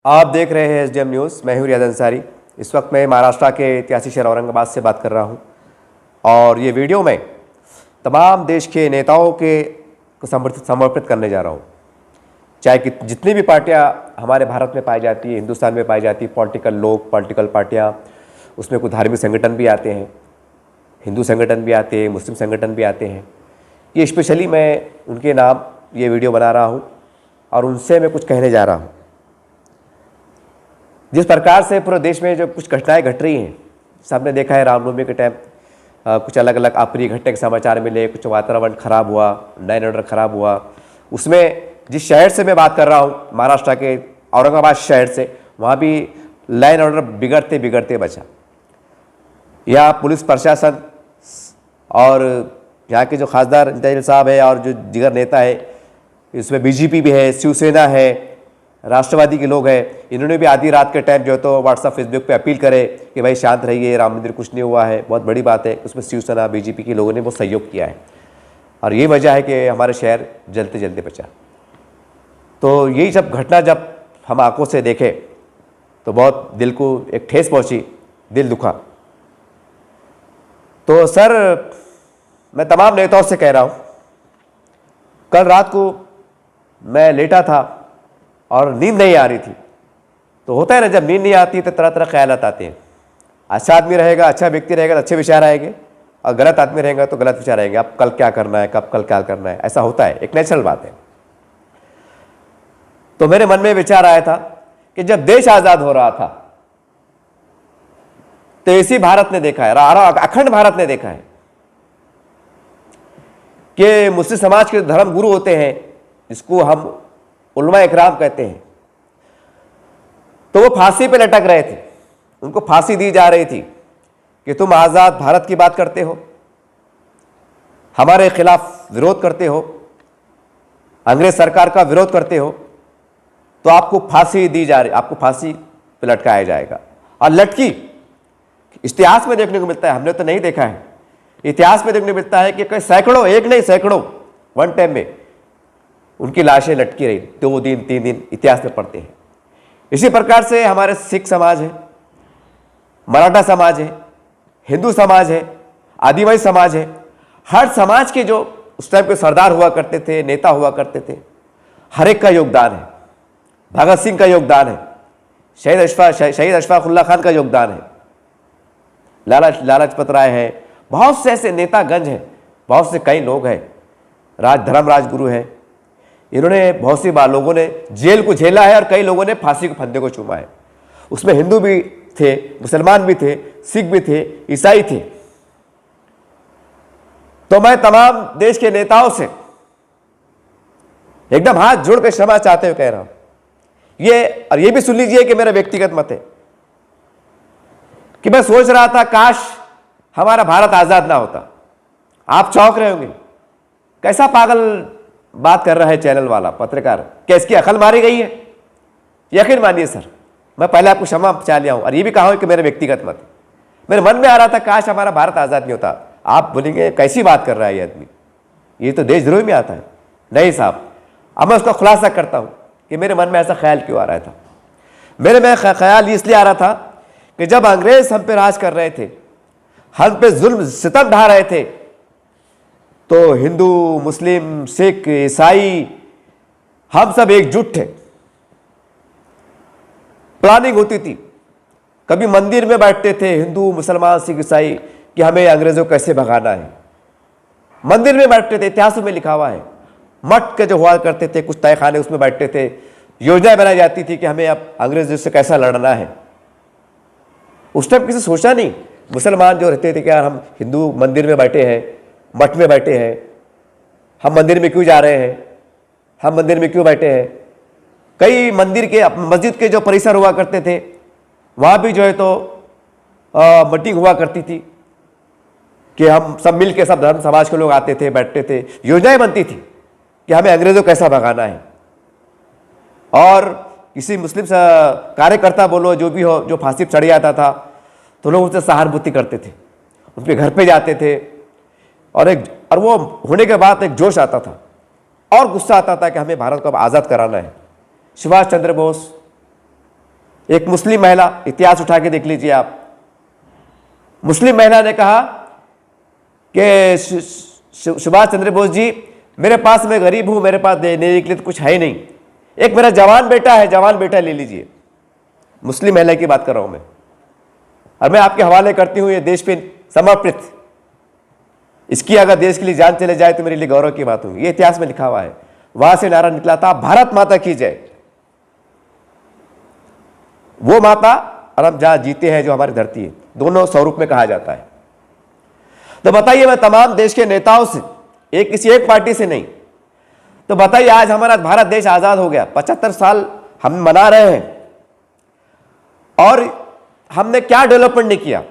आप देख रहे हैं एसडीएम न्यूज़। मैं हूं रियाज अंसारी। इस वक्त मैं महाराष्ट्र के ऐतिहासिक शहर औरंगाबाद से बात कर रहा हूं और ये वीडियो मैं तमाम देश के नेताओं के को समर्पित करने जा रहा हूं। चाहे कि जितनी भी पार्टियां हमारे भारत में पाई जाती है, हिंदुस्तान में पाई जाती है, पॉलिटिकल लोग, पॉलिटिकल पार्टियाँ, उसमें कुछ धार्मिक संगठन भी आते हैं, हिंदू संगठन भी आते हैं, मुस्लिम संगठन भी आते हैं। ये स्पेशली मैं उनके नाम ये वीडियो बना रहा हूँ और उनसे मैं कुछ कहने जा रहा हूँ। जिस प्रकार से पूरे देश में जो कुछ घटनाएं घट रही हैं, सबने देखा है रामनवमी के टाइम कुछ अलग अलग अप्रिय घटना के समाचार मिले, कुछ वातावरण खराब हुआ, लाइन ऑर्डर खराब हुआ। उसमें जिस शहर से मैं बात कर रहा हूँ, महाराष्ट्र के औरंगाबाद शहर से, वहाँ भी लाइन ऑर्डर बिगड़ते बिगड़ते बचा। यहाँ पुलिस प्रशासन और यहाँ के जो खासदार इंतजार साहब है और जो जिगर नेता है, इसमें बीजेपी भी है, शिवसेना है, राष्ट्रवादी के लोग हैं, इन्होंने भी आधी रात के टाइम जो है तो व्हाट्सएप फेसबुक पे अपील करे कि भाई शांत रहिए, राम मंदिर कुछ नहीं हुआ है। बहुत बड़ी बात है। उसमें शिवसेना बीजेपी के लोगों ने बहुत सहयोग किया है और यही वजह है कि हमारे शहर जलते जलते बचा। तो यही सब घटना जब हम आंखों से देखे तो बहुत दिल को एक ठेस पहुँची, दिल दुखा। तो सर, मैं तमाम नेताओं से कह रहा हूँ, कल रात को मैं लेटा था और नींद नहीं आ रही थी। तो होता है ना, जब नींद नहीं आती तो तरह तरह ख्यालात आते हैं। अच्छा आदमी रहेगा, अच्छा व्यक्ति रहेगा तो अच्छे विचार आएंगे, और गलत आदमी रहेगा तो गलत विचार आएंगे। अब कल क्या करना है, कब कल क्या करना है, ऐसा होता है, एक नेचुरल बात है। तो मेरे मन में विचार आया था कि जब देश आज़ाद हो रहा था तो इसी भारत ने देखा है, अखंड भारत ने देखा है कि मुस्लिम समाज के धर्म गुरु होते हैं, जिसको हम उलमा इकराम कहते हैं, तो वो फांसी पे लटक रहे थे। उनको फांसी दी जा रही थी कि तुम आज़ाद भारत की बात करते हो, हमारे खिलाफ विरोध करते हो, अंग्रेज सरकार का विरोध करते हो, तो आपको फांसी दी जा रही, आपको फांसी पे लटकाया जाएगा। और लटकी इतिहास में देखने को मिलता है, हमने तो नहीं देखा है, इतिहास में देखने को मिलता है कि कई सैकड़ों, एक नहीं सैकड़ों, वन टाइम में उनकी लाशें लटकी रही, 2 दिन 3 दिन, इतिहास में पढ़ते हैं। इसी प्रकार से हमारे सिख समाज है, मराठा समाज है, हिंदू समाज है, आदिवासी समाज है। हर समाज के जो उस टाइम के सरदार हुआ करते थे, नेता हुआ करते थे, हर एक का योगदान है। भगत सिंह का योगदान है, शहीद अशफाकुल्लाह खान का योगदान है, लाला लाजपत राय है, बहुत से ऐसे नेतागंज हैं, बहुत से कई लोग हैं, धर्म राजगुरु हैं। इन्होंने बहुत सी बार लोगों ने जेल को झेला है और कई लोगों ने फांसी के फंदे को चूमा है। उसमें हिंदू भी थे, मुसलमान भी थे, सिख भी थे, ईसाई थे। तो मैं तमाम देश के नेताओं से एकदम हाथ जोड़ कर क्षमा चाहते हुए कह रहा हूं, ये भी सुन लीजिए कि मेरा व्यक्तिगत मत है कि मैं सोच रहा था काश हमारा भारत आजाद ना होता। आप चौंक रहे होंगे, कैसा पागल बात कर रहा है चैनल वाला, पत्रकार, क्या इसकी अकल मारी गई है? यकीन मानिए सर, मैं पहले आपको क्षमा चाह लिया हूं और ये भी कहा हूं कि मेरा व्यक्तिगत मत है। मेरे मन में आ रहा था काश हमारा भारत आजाद नहीं होता। आप बोलेंगे कैसी बात कर रहा है ये आदमी, ये तो देशद्रोही में आता है। नहीं साहब, अब मैं उसका खुलासा करता हूं कि मेरे मन में ऐसा ख्याल क्यों आ रहा था। मेरे में ख्याल इसलिए आ रहा था कि जब अंग्रेज हम पे राज कर रहे थे, हम पे जुल्म सितम ढा रहे थे, तो हिंदू, मुस्लिम, सिख, ईसाई, हम सब एकजुट थे। प्लानिंग होती थी, कभी मंदिर में बैठते थे हिंदू, मुसलमान, सिख, ईसाई कि हमें अंग्रेजों को कैसे भगाना है। मंदिर में बैठते थे, इतिहासों में लिखा हुआ है। मठ के जो हुआ करते थे कुछ तहखाने, उसमें बैठते थे, योजना बनाई जाती थी कि हमें अब अंग्रेजों से कैसा लड़ना है। उस टाइम किसी सोचा नहीं। मुसलमान जो रहते थे कि यार हम हिंदू मंदिर में बैठे हैं, मठ में बैठे हैं, हम मंदिर में क्यों जा रहे हैं, हम मंदिर में क्यों बैठे हैं। कई मंदिर के, मस्जिद के जो परिसर हुआ करते थे, वहाँ भी जो है तो मीटिंग हुआ करती थी कि हम सब मिल के, सब धर्म समाज के लोग आते थे, बैठते थे, योजनाएं बनती थी कि हमें अंग्रेजों कैसा भगाना है। और किसी मुस्लिम कार्यकर्ता बोलो, जो भी हो, जो फांसी चढ़ जाता था, तो लोग उससे सहानुभूति करते थे, उनके घर पे जाते थे, और वो होने के बाद एक जोश आता था और गुस्सा आता था कि हमें भारत को अब आज़ाद कराना है। सुभाष चंद्र बोस, एक मुस्लिम महिला, इतिहास उठा के देख लीजिए आप, मुस्लिम महिला ने कहा कि सुभाष चंद्र बोस जी, मेरे पास, मैं गरीब हूं, मेरे पास देने के लिए तो कुछ है ही नहीं, एक मेरा जवान बेटा है, जवान बेटा ले लीजिए। मुस्लिम महिला की बात कर रहा हूं मैं, और मैं आपके हवाले करती हूं, ये देश पे समर्पित, इसकी अगर देश के लिए जान चले जाए तो मेरे लिए गौरव की बात होगी। ये इतिहास में लिखा हुआ है। वहां से नारा निकला था, भारत माता की जय। वो माता और हम जहां जीते हैं, जो हमारी धरती है, दोनों स्वरूप में कहा जाता है। तो बताइए, मैं तमाम देश के नेताओं से, किसी एक पार्टी से नहीं, तो बताइए, आज हमारा भारत देश आजाद हो गया, 75 साल हम मना रहे हैं, और हमने क्या डेवलपमेंट नहीं किया।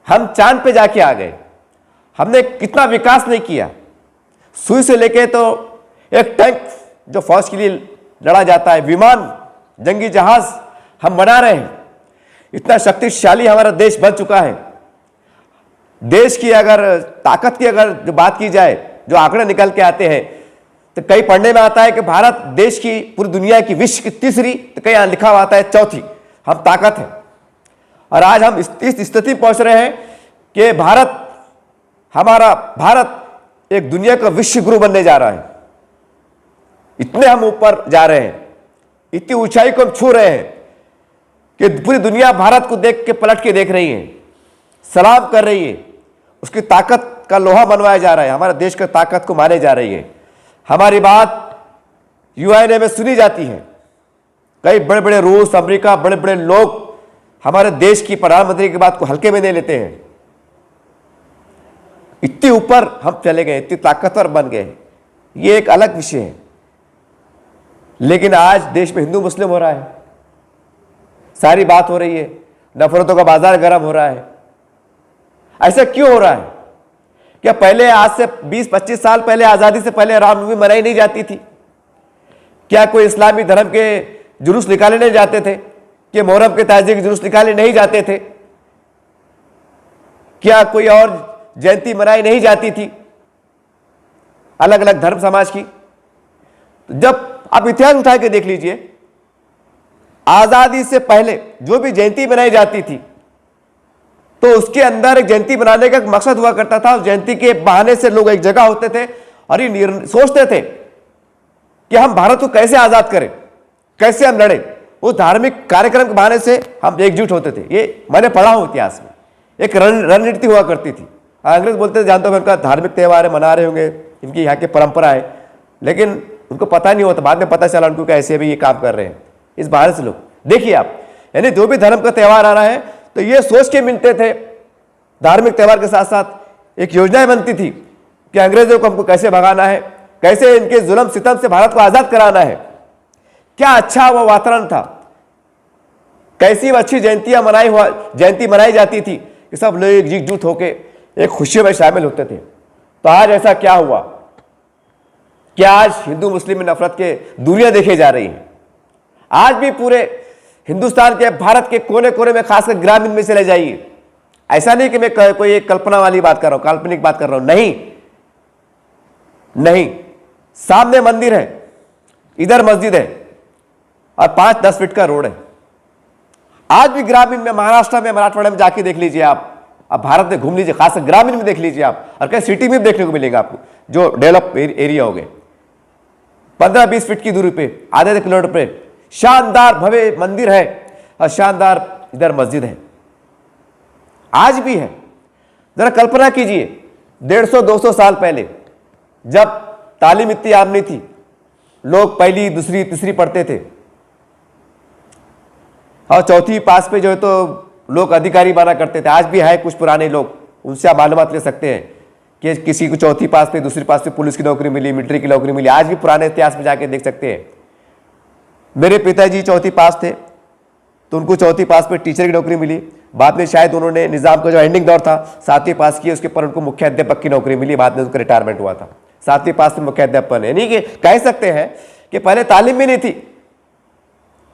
हम चांद पे जाके आ गए, हमने कितना विकास नहीं किया। सुई से लेके तो एक टैंक जो फौज के लिए लड़ा जाता है, विमान, जंगी जहाज हम बना रहे हैं। इतना शक्तिशाली हमारा देश बन चुका है। देश की अगर ताकत की अगर जो बात की जाए, जो आंकड़े निकल के आते हैं, तो कहीं पढ़ने में आता है कि भारत देश की, पूरी दुनिया की, विश्व की तीसरी, तो कहीं लिखा हुआ आता है चौथी हम ताकत है। और आज हम इस स्थिति पहुंच रहे हैं कि हमारा भारत एक दुनिया का विश्व गुरु बनने जा रहा है। इतने हम ऊपर जा रहे हैं, इतनी ऊंचाई को हम छू रहे हैं कि पूरी दुनिया भारत को देख के पलट के देख रही है, सलाम कर रही है। उसकी ताकत का लोहा मनवाया जा रहा है, हमारे देश की ताकत को माने जा रही है। हमारी बात यूएनए में सुनी जाती है। कई बड़े बड़े रूस, अमेरिका, बड़े बड़े लोग हमारे देश की प्रधानमंत्री की बात को हल्के में नहीं लेते हैं। इतने ऊपर हम चले गए, इतनी ताकतवर बन गए, ये एक अलग विषय है। लेकिन आज देश में हिंदू मुस्लिम हो रहा है, सारी बात हो रही है, नफरतों का बाजार गर्म हो रहा है। ऐसा क्यों हो रहा है? क्या पहले, आज से 20-25 साल पहले, आजादी से पहले रामनवमी मनाई नहीं जाती थी? क्या कोई इस्लामी धर्म के जुलूस निकाले नहीं जाते थे? कि मोहर्रम के ताजिए के जुलूस निकाले नहीं जाते थे? क्या कोई और जयंती मनाई नहीं जाती थी अलग अलग धर्म समाज की? जब आप इतिहास उठा के देख लीजिए, आजादी से पहले जो भी जयंती मनाई जाती थी, तो उसके अंदर एक जयंती बनाने का एक मकसद हुआ करता था। उस जयंती के बहाने से लोग एक जगह होते थे और ये सोचते थे कि हम भारत को कैसे आजाद करें, कैसे हम लड़े। वो धार्मिक कार्यक्रम के बहाने से हम एकजुट होते थे। ये मैंने पढ़ा हूं इतिहास में, एक रणनीति हुआ करती थी। अंग्रेज बोलते थे, जानते हो उनका धार्मिक त्यौहार है, मना रहे होंगे, इनकी यहाँ की परंपरा है, लेकिन उनको पता नहीं होता। बाद में पता चला उनको कैसे भी ये काम कर रहे हैं इस बाहर से लोग। देखिए आप, यानी जो भी धर्म का त्यौहार आ रहा है, तो ये सोच के मिलते थे। धार्मिक त्यौहार के साथ साथ एक योजनाएं बनती थी कि अंग्रेजों को हमको कैसे भगाना है, कैसे इनके जुल्म सितम से भारत को आजाद कराना है। क्या अच्छा वो वातावरण था, कैसी अच्छी जयंती मनाई जाती थी कि सब लोग एकजुट होकर एक खुशियों में शामिल होते थे। तो आज ऐसा क्या हुआ? क्या आज हिंदू मुस्लिम में नफरत के दूरियां देखी जा रही हैं? आज भी पूरे हिंदुस्तान के, भारत के कोने कोने में, खासकर ग्रामीण में चले जाइए। ऐसा नहीं कि मैं कोई एक कल्पना वाली बात कर रहा हूं, काल्पनिक बात कर रहा हूं, नहीं। सामने मंदिर है, इधर मस्जिद है और 5-10 फीट का रोड है। आज भी ग्रामीण में, महाराष्ट्र में, मराठवाड़ा में जाके देख लीजिए आप भारत में घूम लीजिए, खासकर ग्रामीण में देख लीजिए आप, और कहीं सिटी में भी देखने को मिलेगा आपको, जो डेवलप एरिया हो गए। 15-20 फीट की दूरी पे, आधे किलोमीटर पे शानदार भव्य मंदिर है और शानदार इधर मस्जिद है। आज भी है। जरा कल्पना कीजिए, 150-200 साल पहले जब तालीम इतनी आम नहीं थी, लोग पहली, दूसरी, तीसरी पढ़ते थे और चौथी पास पे जो है तो लोग अधिकारी बना करते थे। आज भी है कुछ पुराने लोग, उनसे आप मालूमात ले सकते हैं कि किसी को चौथी पास पे, दूसरी पास पे पुलिस की नौकरी मिली, मिलिट्री की नौकरी मिली। आज भी पुराने इतिहास में जाके देख सकते हैं। मेरे पिताजी चौथी पास थे, तो उनको चौथी पास पे टीचर की नौकरी मिली। बाद में शायद उन्होंने निजाम का जो एंडिंग दौर था, 7वीं पास की, उसके पर उनको मुख्य अध्यापक की नौकरी मिली। बाद में उनका रिटायरमेंट हुआ था, 7वीं पास में मुख्य अध्यापक। यानी कि कह सकते हैं कि पहले तालीम भी नहीं थी,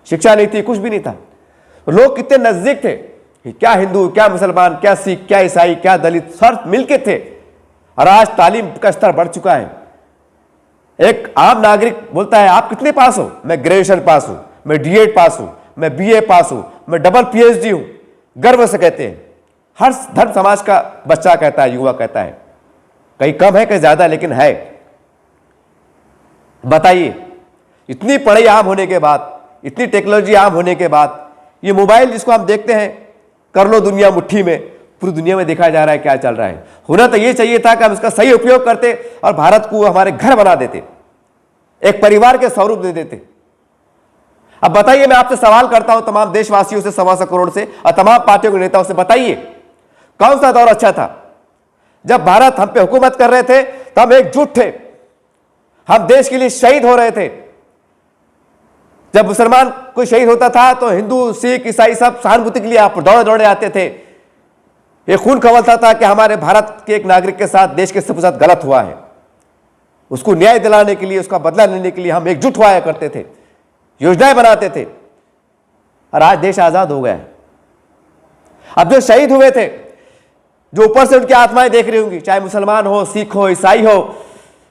शिक्षा नहीं थी, कुछ भी नहीं था। लोग कितने नजदीक थे, क्या हिंदू, क्या मुसलमान, क्या सिख, क्या ईसाई, क्या दलित, सब मिलके थे। और आज तालीम का स्तर बढ़ चुका है। एक आम नागरिक बोलता है, आप कितने पास हो? मैं ग्रेजुएशन पास हूं, मैं D.Ed पास हूं, मैं बीए पास हूं, मैं डबल पीएचडी हूं, गर्व से कहते हैं। हर धर्म समाज का बच्चा कहता है, युवा कहता है, कहीं कम है कहीं ज्यादा, लेकिन है। बताइए, इतनी पढ़ाई आम होने के बाद, इतनी टेक्नोलॉजी आम होने के बाद, ये मोबाइल जिसको हम देखते हैं, कर लो दुनिया मुट्ठी में, पूरी दुनिया में देखा जा रहा है क्या चल रहा है। होना तो ये चाहिए था कि हम इसका सही उपयोग करते और भारत को हमारे घर बना देते, एक परिवार के स्वरूप दे देते। अब बताइए, मैं आपसे सवाल करता हूं, तमाम देशवासियों से, 1.25 करोड़ से और तमाम पार्टियों के नेताओं से, बताइए कौन सा दौर अच्छा था? जब भारत हम पे हुकूमत कर रहे थे तो हम एकजुट थे, हम देश के लिए शहीद हो रहे थे। जब मुसलमान कोई शहीद होता था तो हिंदू, सिख, ईसाई सब सहानुभूति के लिए आप दौड़े दौड़े आते थे। ये खून खवलता था कि हमारे भारत के एक नागरिक के साथ, देश के साथ गलत हुआ है। उसको न्याय दिलाने के लिए, उसका बदला लेने के लिए हम एकजुट हुआ करते थे, योजनाएं बनाते थे। और आज देश आजाद हो गया है। अब जो शहीद हुए थे, जो ऊपर से उनकी आत्माएं देख रही होंगी, चाहे मुसलमान हो, सिख हो, ईसाई हो,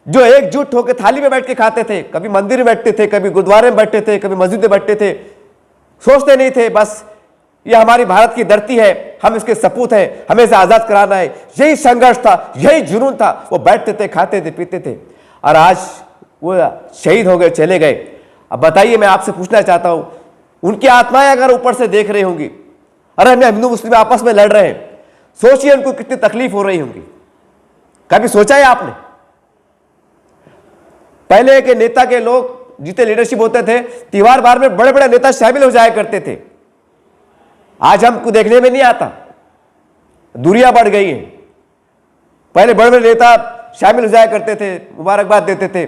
जो एकजुट होकर थाली में बैठ के खाते थे, कभी मंदिर में बैठते थे, कभी गुरुद्वारे में बैठते थे, कभी मस्जिद में बैठते थे, सोचते नहीं थे बस ये हमारी भारत की धरती है, हम इसके सपूत हैं, हमें इसे आजाद कराना है। यही संघर्ष था, यही जुनून था। वो बैठते थे, खाते थे, पीते थे, और आज वो शहीद हो गए, चले गए। अब बताइए, मैं आपसे पूछना चाहता हूं, उनकी आत्माएं अगर ऊपर से देख रही होंगी, अरे हम हिंदू मुस्लिम आपस में लड़ रहे हैं, सोचिए उनको कितनी तकलीफ हो रही होंगी। कभी सोचा है आपने? पहले के नेता के लोग जितने लीडरशिप होते थे, त्योहार बार में बड़े बड़े नेता शामिल हो जाया करते थे। आज हमको देखने में नहीं आता, दूरियां बढ़ गई हैं। पहले बड़े बड़े नेता शामिल हो जाया करते थे, मुबारकबाद देते थे।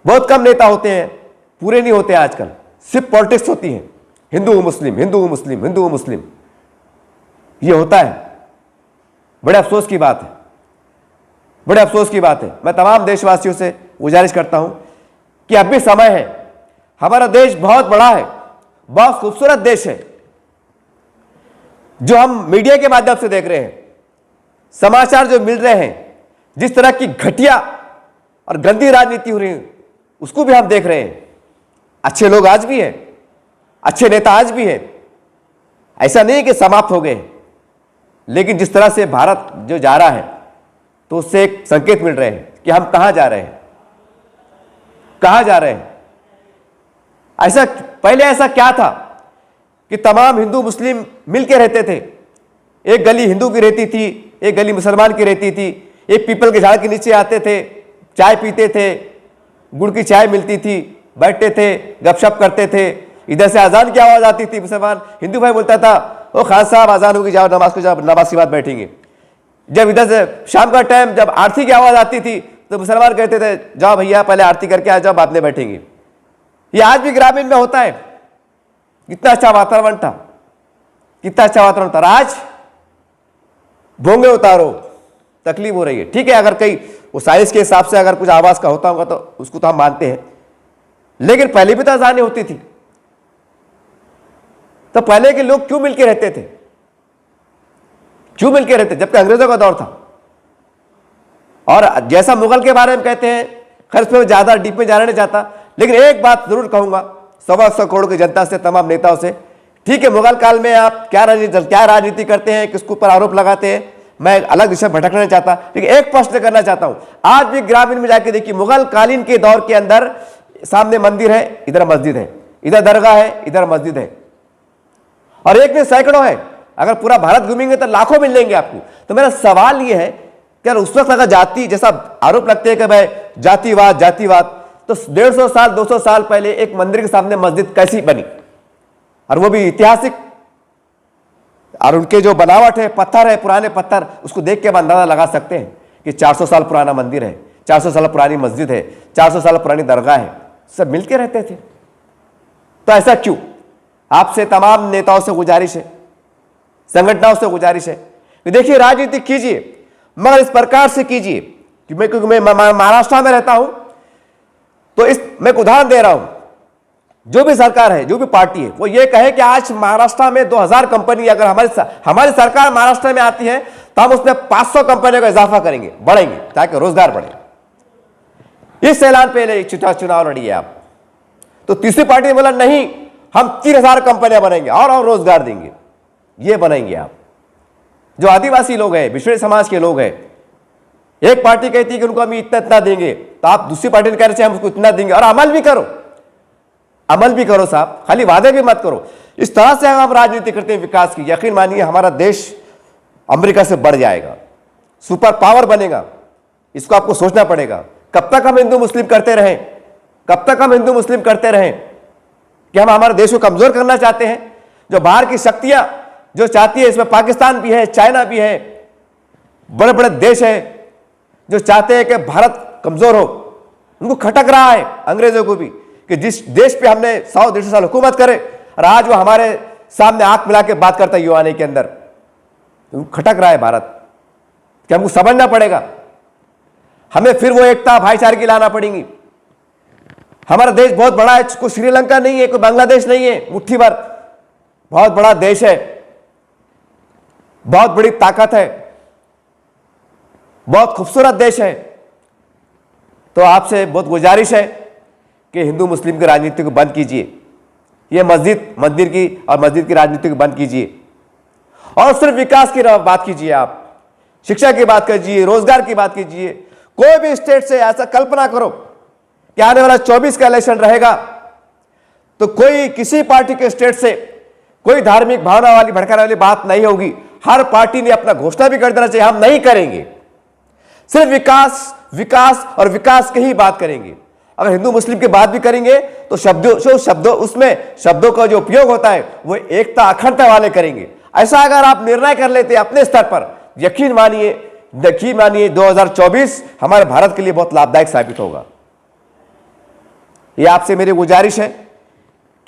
बहुत कम नेता होते हैं, पूरे नहीं होते आजकल, सिर्फ पॉलिटिक्स होती है, हिंदू मुस्लिम, हिंदू मुस्लिम, हिंदू मुस्लिम, ये होता है। बड़े अफसोस की बात है, बड़े अफसोस की बात है। मैं तमाम देशवासियों से गुजारिश करता हूं कि अब भी समय है। हमारा देश बहुत बड़ा है, बहुत खूबसूरत देश है। जो हम मीडिया के माध्यम से देख रहे हैं, समाचार जो मिल रहे हैं, जिस तरह की घटिया और गंदी राजनीति हो रही है, उसको भी हम देख रहे हैं। अच्छे लोग आज भी हैं, अच्छे नेता आज भी हैं, ऐसा नहीं कि समाप्त हो गए, लेकिन जिस तरह से भारत जो जा रहा है, तो उससे एक संकेत मिल रहे हैं कि हम कहां जा रहे हैं, कहां जा रहे हैं। ऐसा पहले ऐसा क्या था कि तमाम हिंदू मुस्लिम मिलके रहते थे, एक गली हिंदू की रहती थी, एक गली मुसलमान की रहती थी, एक पीपल के झाड़ के नीचे आते थे, चाय पीते थे, गुड़ की चाय मिलती थी, बैठते थे, गपशप करते थे। इधर से अजान की आवाज आती थी, मुसलमान हिंदू भाई बोलता था, ओ खान साहब अजान होगी, जाओ नमाज को, जाओ नमाज के बाद बैठेंगे। जब इधर से शाम का टाइम जब आरती की आवाज आती थी, तो मुसलमान कहते थे, जाओ भैया पहले आरती करके आ जाओ, बाद में बैठेंगे। ये आज भी ग्रामीण में होता है। कितना अच्छा वातावरण था, कितना अच्छा वातावरण था। आज भोंगे उतारो, तकलीफ हो रही है। ठीक है, अगर कहीं वो साइंस के हिसाब से अगर कुछ आवाज का होता होगा तो उसको तो हम मानते हैं, लेकिन पहले भी तो अजानें होती थी। तो पहले के लोग क्यों मिलके रहते थे, क्यों मिलके रहते, जबकि अंग्रेजों का दौर था। और जैसा मुगल के बारे में कहते हैं, खैर उसमें ज्यादा डीप में जाना नहीं चाहता, लेकिन एक बात जरूर कहूंगा 125 करोड़ की जनता से, तमाम नेताओं से, ठीक है मुगल काल में आप क्या राजनीति करते हैं, किसके ऊपर आरोप लगाते हैं, मैं अलग दिशा भटकना नहीं चाहता, लेकिन एक प्रश्न करना चाहता हूं। आज भी ग्रामीण में जाके देखिए, मुगल कालीन के दौर के अंदर सामने मंदिर है, इधर मस्जिद है, इधर दरगाह है, इधर मस्जिद है, और एक में सैकड़ों है। अगर पूरा भारत घूमेंगे तो लाखों मिल लेंगे आपको। तो मेरा सवाल यह है कि उस वक्त अगर जाति जैसा आरोप लगते हैं कि भाई जातिवाद जातिवाद, तो 150 साल 200 साल पहले एक मंदिर के सामने मस्जिद कैसी बनी, और वो भी ऐतिहासिक, और उनके जो बनावट है, पत्थर है, पुराने पत्थर, उसको देख के हम अंदाजा लगा सकते हैं कि 400 साल पुराना मंदिर है, 400 साल पुरानी मस्जिद है, 400 साल पुरानी दरगाह है, सब मिलके रहते थे। तो ऐसा क्यों? आपसे तमाम नेताओं से गुजारिश है, संगठनों से गुजारिश है कि देखिए राजनीति कीजिए, मगर इस प्रकार से कीजिए कि मैं महाराष्ट्र में रहता हूं, तो इस मैं उदाहरण दे रहा हूं, जो भी सरकार है, जो भी पार्टी है, वो ये कहे कि आज महाराष्ट्र में 2000 कंपनी, अगर हमारी सरकार महाराष्ट्र में आती है तो हम उसमें 500 कंपनियों का इजाफा करेंगे, बढ़ेंगे, ताकि रोजगार बढ़े। इस ऐलान पे चुनाव लड़िए आप। तो तीसरी पार्टी ने बोला नहीं, हम 3000 कंपनियां बनाएंगे और रोजगार देंगे। ये बनाएंगे आप। जो आदिवासी लोग हैं, पिछड़े समाज के लोग हैं, एक पार्टी कहती है कि उनको हम इतना इतना देंगे, तो आप दूसरी पार्टी ने कह रहे हैं हम उसको इतना देंगे, और अमल भी करो, अमल भी करो साहब, खाली वादे भी मत करो। इस तरह से हम राजनीति करते हैं विकास की, यकीन मानिए हमारा देश अमेरिका से बढ़ जाएगा, सुपर पावर बनेगा। इसको आपको सोचना पड़ेगा। कब तक हम हिंदू मुस्लिम करते रहें, कब तक हम हिंदू मुस्लिम करते रहें कि हम हमारे देश को कमजोर करना चाहते हैं? जो बाहर की शक्तियां जो चाहती है, इसमें पाकिस्तान भी है, चाइना भी है, बड़े बड़े देश है जो चाहते हैं कि भारत कमजोर हो। उनको खटक रहा है अंग्रेजों को भी कि जिस देश पे हमने 100-150 साल हुकूमत करे, और आज वो हमारे सामने आंख मिला के बात करता है युवाने के अंदर। खटक रहा है भारत कि हमको समझना पड़ेगा, हमें फिर वो एकता भाईचारे की लाना पड़ेगी। हमारा देश बहुत बड़ा है, कोई श्रीलंका नहीं है, कोई बांग्लादेश नहीं है, मुट्ठी भर बहुत बड़ा देश है, बहुत बड़ी ताकत है, बहुत खूबसूरत देश है। तो आपसे बहुत गुजारिश है कि हिंदू मुस्लिम की राजनीति को बंद कीजिए, ये मस्जिद मंदिर की और मस्जिद की राजनीति को बंद कीजिए, और सिर्फ विकास की बात कीजिए। आप शिक्षा की बात कीजिए, रोजगार की बात कीजिए। कोई भी स्टेट से ऐसा कल्पना करो कि आने वाला 24 का इलेक्शन रहेगा तो कोई किसी पार्टी के स्टेट से कोई धार्मिक भावना वाली भड़काने वाली बात नहीं होगी। हर पार्टी ने अपना घोषणा भी कर देना चाहिए, हम नहीं करेंगे, सिर्फ विकास विकास और विकास की ही बात करेंगे। अगर हिंदू मुस्लिम की बात भी करेंगे तो शब्दों उसमें शब्दों का जो उपयोग होता है वो एकता अखंडता वाले करेंगे। ऐसा अगर आप निर्णय कर लेते अपने स्तर पर, यकीन मानिए 2024 हमारे भारत के लिए बहुत लाभदायक साबित होगा। ये आपसे मेरी गुजारिश है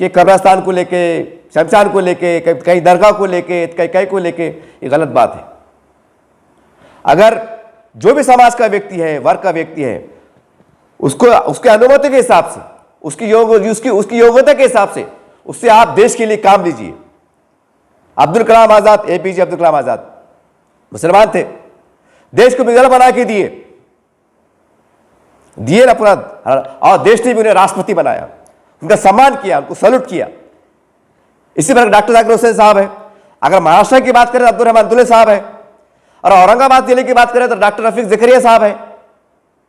कि कब्रिस्तान को लेके, शमशान को लेके, कहीं दरगाह को लेके, कहीं को लेके, ये गलत बात है। अगर जो भी समाज का व्यक्ति है, वर्ग का व्यक्ति है, उसको उसके अनुमति के हिसाब से, उसकी योग्यता के हिसाब से उससे आप देश के लिए काम लीजिए। अब्दुल कलाम आजाद, एपीजे अब्दुल कलाम आजाद मुसलमान थे, देश को मिसाल बना के दिए ना पूरा, और देश ने भी उन्हें राष्ट्रपति बनाया, उनका सम्मान किया, उनको सैल्यूट किया। इसी तरह डॉक्टर जाकिर हुसैन साहब है। अगर महाराष्ट्र की बात करें तो अब्दुल रहमान दुल्ले साहब है, और औरंगाबाद जिले की बात करें तो डॉक्टर रफीक जकरिया साहब है,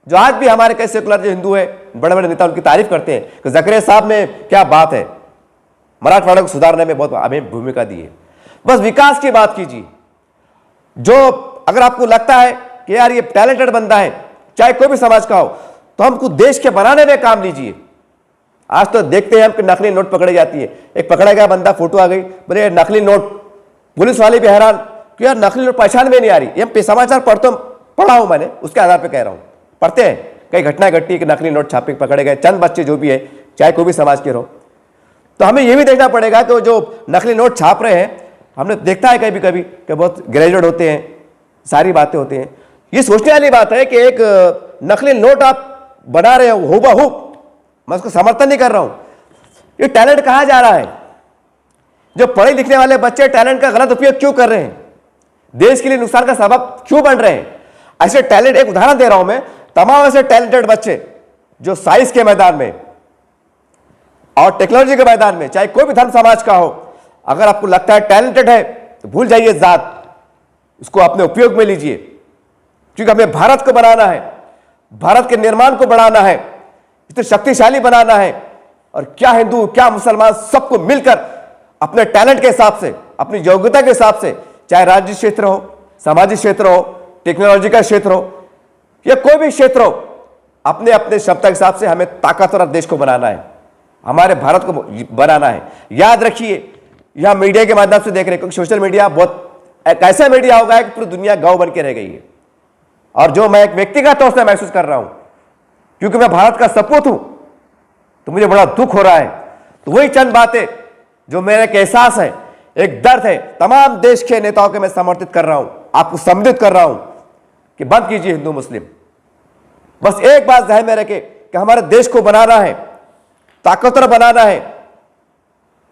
जो आज भी हमारे कई सेकुलर जो हिंदू है, बड़े बड़े नेता उनकी तारीफ करते हैं कि जकरिया साहब में क्या बात है, मराठवाड़ा को सुधारने में बहुत अहम भूमिका दी है। बस विकास की बात कीजिए। जो अगर आपको लगता है कि यार ये टैलेंटेड बंदा है, चाहे कोई भी समाज का हो, तो हमको देश के बनाने में काम लीजिए। आज तो देखते हैं हम कि नकली नोट पकड़े जाती है। एक पकड़ा गया बंदा, फोटो आ गई, बोले नकली नोट, पुलिस वाले भी हैरान कि यार नकली नोट पहचान में नहीं आ रही। ये समाचार पढ़ा हूं मैंने, उसके आधार पर कह रहा हूं। पढ़ते हैं कई घटनाएं घटी कि नकली नोट छापे पकड़े गए, चंद बच्चे जो भी है, चाहे कोई भी समाज के रहो। तो हमें यह भी देखना पड़ेगा कि जो नकली नोट छाप रहे हैं, हमने देखता है कभी कभी कि बहुत ग्रेजुएट होते हैं, सारी बातें होती हैं। ये सोचने वाली बात है कि एक नकली नोट आप बना रहे हो हूबहू, मैं उसको समर्थन नहीं कर रहा हूं। ये टैलेंट कहां जा रहा है? जो पढ़े लिखने वाले बच्चे टैलेंट का गलत उपयोग क्यों कर रहे हैं? देश के लिए नुकसान का सबब क्यों बन रहे हैं? ऐसे टैलेंट, एक उदाहरण दे रहा हूं मैं, तमाम ऐसे टैलेंटेड बच्चे जो साइंस के मैदान में और टेक्नोलॉजी के मैदान में, चाहे कोई भी धर्म समाज का हो, अगर आपको लगता है टैलेंटेड है तो भूल जाइए जात, उसको अपने उपयोग में लीजिए। क्योंकि हमें भारत को बनाना है, भारत के निर्माण को बढ़ाना है, इतने शक्तिशाली बनाना है। और क्या हिंदू क्या मुसलमान सबको मिलकर अपने टैलेंट के हिसाब से, अपनी योग्यता के हिसाब से, चाहे राज्य क्षेत्र हो, सामाजिक क्षेत्र हो, टेक्नोलॉजी का क्षेत्र हो या कोई भी क्षेत्र हो, अपने अपने क्षमता के हिसाब से हमें ताकतवर देश को बनाना है, हमारे भारत को बनाना है। याद रखिए, यह मीडिया के माध्यम से देख रहे हैं, क्योंकि सोशल मीडिया बहुत एक ऐसा मीडिया होगा कि पूरी दुनिया गौ बन के रह गई है। और जो मैं एक व्यक्तिगत तौर से महसूस कर रहा हूं, क्योंकि मैं भारत का सपूत हूं, तो मुझे बड़ा दुख हो रहा है। तो वही चंद बातें जो मेरा एक एहसास है, एक दर्द है, तमाम देश के नेताओं के मैं समर्थित कर रहा हूं, आपको संबोधित कर रहा हूं कि बंद कीजिए हिंदू मुस्लिम। बस एक बात ध्यान में रखें कि हमारे देश को बनाना है, ताकतवर बनाना है,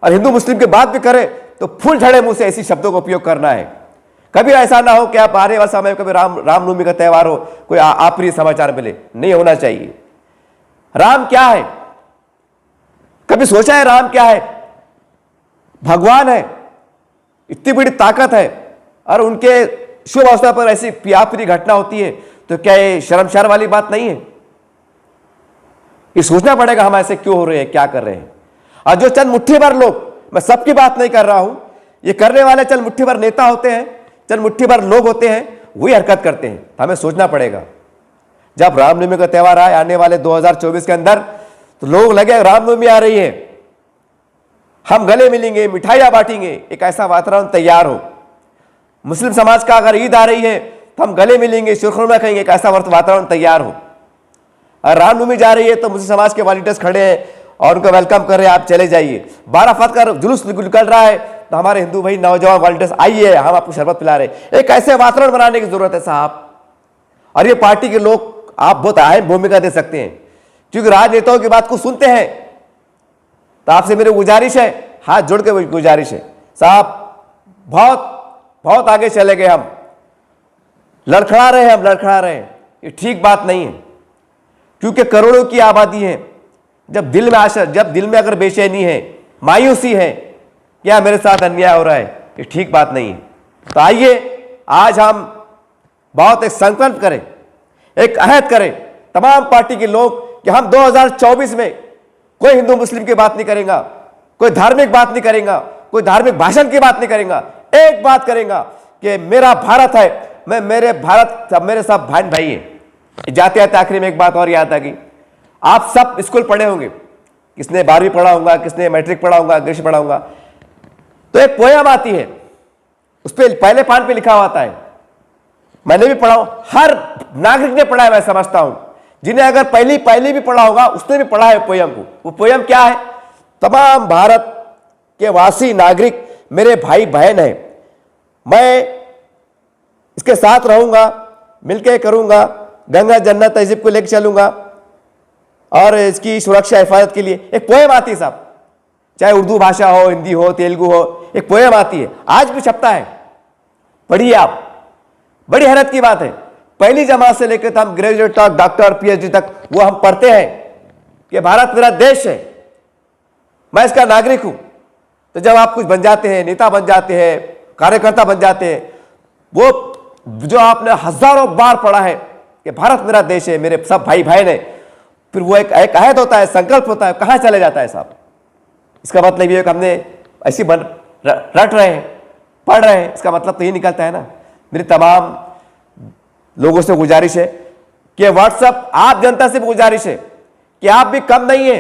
और हिंदू मुस्लिम की बात भी करें तो फूल झड़े मुंह से ऐसी शब्दों का उपयोग करना है। कभी ऐसा ना हो कि आप आने वाले समय कभी रामनवमी का त्यौहार हो, कोई अप्रिय समाचार मिले, नहीं होना चाहिए। राम क्या है? कभी सोचा है राम क्या है? भगवान है, इतनी बड़ी ताकत है, और उनके शुभ अवसर पर ऐसी पियापरी घटना होती है, तो क्या ये शर्मसार वाली बात नहीं है? ये सोचना पड़ेगा हम ऐसे क्यों हो रहे हैं, क्या कर रहे हैं। और जो चंद मुट्ठी भर लोग, मैं सबकी बात नहीं कर रहा हूं, ये करने वाले चंद मुट्ठी भर नेता होते हैं, चंद मुट्ठी भर लोग होते हैं, वही हरकत करते हैं। हमें सोचना पड़ेगा। जब रामनवमी का त्यौहार आए आने वाले 2024 के अंदर, तो लोग लगे रामनवमी आ रही है, हम गले मिलेंगे, मिठाइयां बांटेंगे, एक ऐसा वातावरण तैयार हो। मुस्लिम समाज का अगर ईद आ रही है तो हम गले मिलेंगे, शीरखुरमा खाएंगे, एक ऐसा वातावरण तैयार हो। और रामनवमी जा रही है तो मुस्लिम समाज के वॉलंटियर्स खड़े हैं और उनको वेलकम कर रहे हैं, आप चले जाइए। 12 फत का जुलूस निकल रहा है तो हमारे हिंदू भाई नौजवान वॉलंटियर्स आइए, हम आपको शरबत पिला रहे हैं। एक ऐसे वातावरण बनाने की जरूरत है साहब। और ये पार्टी के लोग, आप बहुत अहम भूमिका दे सकते हैं, क्योंकि राजनेताओं की बात को सुनते हैं। तो आपसे मेरी गुजारिश है, हाथ जोड़ के गुजारिश है साहब, बहुत बहुत आगे चले गए हम, लड़खड़ा रहे हैं, हम लड़खड़ा रहे हैं, ये ठीक बात नहीं है। क्योंकि करोड़ों की आबादी है, जब दिल में आशा, जब दिल में अगर बेचैनी है, मायूसी है, क्या मेरे साथ अन्याय हो रहा है, ये ठीक बात नहीं है। तो आइए आज हम बहुत एक संकल्प करें, एक अहद करें तमाम पार्टी के लोग कि हम 2024 में कोई हिंदू मुस्लिम की बात नहीं करेगा, कोई धार्मिक बात नहीं करेगा, कोई धार्मिक भाषण की बात नहीं करेगा। एक बात करेगा कि मेरा भारत है, मैं मेरे भारत, सब मेरे सब भाई भाई हैं। जाते जाते आखिरी में एक बात और याद आ गई, आप सब स्कूल पढ़े होंगे, किसने 12वीं पढ़ा होगा, किसने मैट्रिक पढ़ा होगा, ग्रेजुएशन पढ़ा होगा। तो एक पोयम आती है, उस पर पहले पान पे लिखा होता है, मैंने भी पढ़ा, हर नागरिक ने पढ़ा है, मैं समझता हूं। जिन्हें अगर पहली भी पढ़ा होगा उसने भी पढ़ा है पोयम को। वो पोयम क्या है? तमाम भारत के वासी नागरिक मेरे भाई बहन हैं, मैं इसके साथ रहूंगा, मिलके करूंगा, गंगा जन्नत तहजीब को लेकर चलूंगा और इसकी सुरक्षा हिफाजत के लिए। एक पोयम आती है साहब, चाहे उर्दू भाषा हो, हिंदी हो, तेलुगु हो, एक पोयम आती है, आज भी छपता है, पढ़िए आप। बड़ी हैरत की बात है, पहली जमात से लेकर हम ग्रेजुएट तक, डॉक्टर, पीएचडी तक, वो हम पढ़ते हैं कि भारत मेरा देश है, मैं इसका नागरिक हूं। तो जब आप कुछ बन जाते हैं, नेता बन जाते हैं, कार्यकर्ता बन जाते हैं, वो जो आपने हजारों बार पढ़ा है कि भारत मेरा देश है, मेरे सब भाई बहन है, फिर वो एक अहद होता है, संकल्प होता है, कहां चले जाता है साहब। इसका मतलब ये है कि हमने ऐसी रट रहे हैं, पढ़ रहे हैं, इसका मतलब तो ये निकलता है ना। मेरी तमाम लोगों से गुजारिश है कि व्हाट्सएप, आप जनता से गुजारिश है कि आप भी कम नहीं है,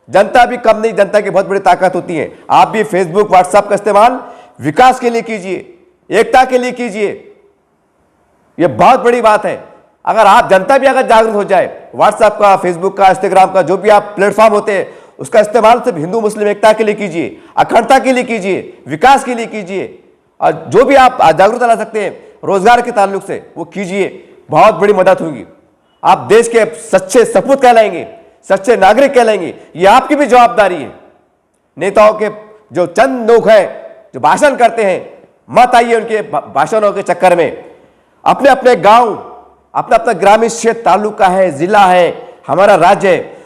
जनता भी कम नहीं, जनता की बहुत बड़ी ताकत होती है। आप भी फेसबुक, व्हाट्सएप का इस्तेमाल विकास के लिए कीजिए, एकता के लिए कीजिए, यह बहुत बड़ी बात है। अगर आप जनता भी अगर जागरूक हो जाए, व्हाट्सएप का, फेसबुक का, इंस्टाग्राम का, जो भी आप प्लेटफॉर्म होते हैं, उसका इस्तेमाल सिर्फ हिंदू मुस्लिम एकता के लिए कीजिए, अखंडता के लिए कीजिए, विकास के लिए कीजिए, और जो भी आप जागरूकता ला सकते हैं रोजगार के ताल्लुक से वो कीजिए, बहुत बड़ी मदद होगी। आप देश के सच्चे सपूत कहलाएंगे, सच्चे नागरिक कहलाएंगे, ये आपकी भी जवाबदारी है। नेताओं के जो चंद लोग हैं जो भाषण करते हैं, मत आइए उनके भाषणों के चक्कर में। अपने अपने गांव, अपना अपना ग्रामीण क्षेत्र, तालुका है, जिला है, हमारा राज्य है,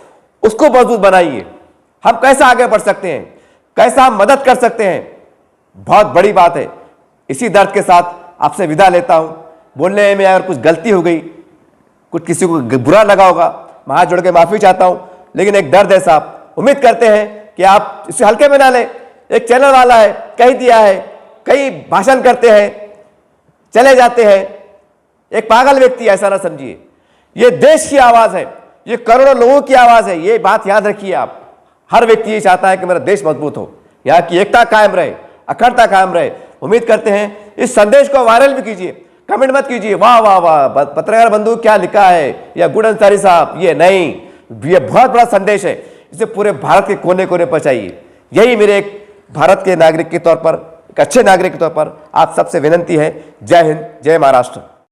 उसको मजबूत बनाइए। हम कैसे आगे बढ़ सकते हैं, कैसा हम मदद कर सकते हैं, बहुत बड़ी बात है। इसी दर्द के साथ आपसे विदा लेता हूं। बोलने में अगर कुछ गलती हो गई, कुछ किसी को बुरा लगा होगा, मैं हाथ जोड़ के माफी चाहता हूं, लेकिन एक दर्द है साहब। उम्मीद करते हैं कि आप इसे हल्के में ना लें। एक चैनल वाला है, कह दिया है, कई भाषण करते हैं, चले जाते हैं, एक पागल व्यक्ति, ऐसा ना समझिए। ये देश की आवाज है, ये करोड़ों लोगों की आवाज है, ये बात याद रखिए आप। हर व्यक्ति ये चाहता है कि मेरा देश मजबूत हो, यहाँ की एकता कायम रहे, अखंडता कायम रहे। उम्मीद करते हैं इस संदेश को वायरल भी कीजिए, कमेंट मत कीजिए वाह वाह वाह पत्रकार बंधु क्या लिखा है, या गुड अंसारी साहब, ये नहीं, ये बहुत बड़ा संदेश है, इसे पूरे भारत के कोने कोने पहुंचाइए। यही मेरे एक भारत के नागरिक के तौर पर, एक अच्छे नागरिक के तौर पर आप सबसे विनंती है। जय हिंद, जय महाराष्ट्र।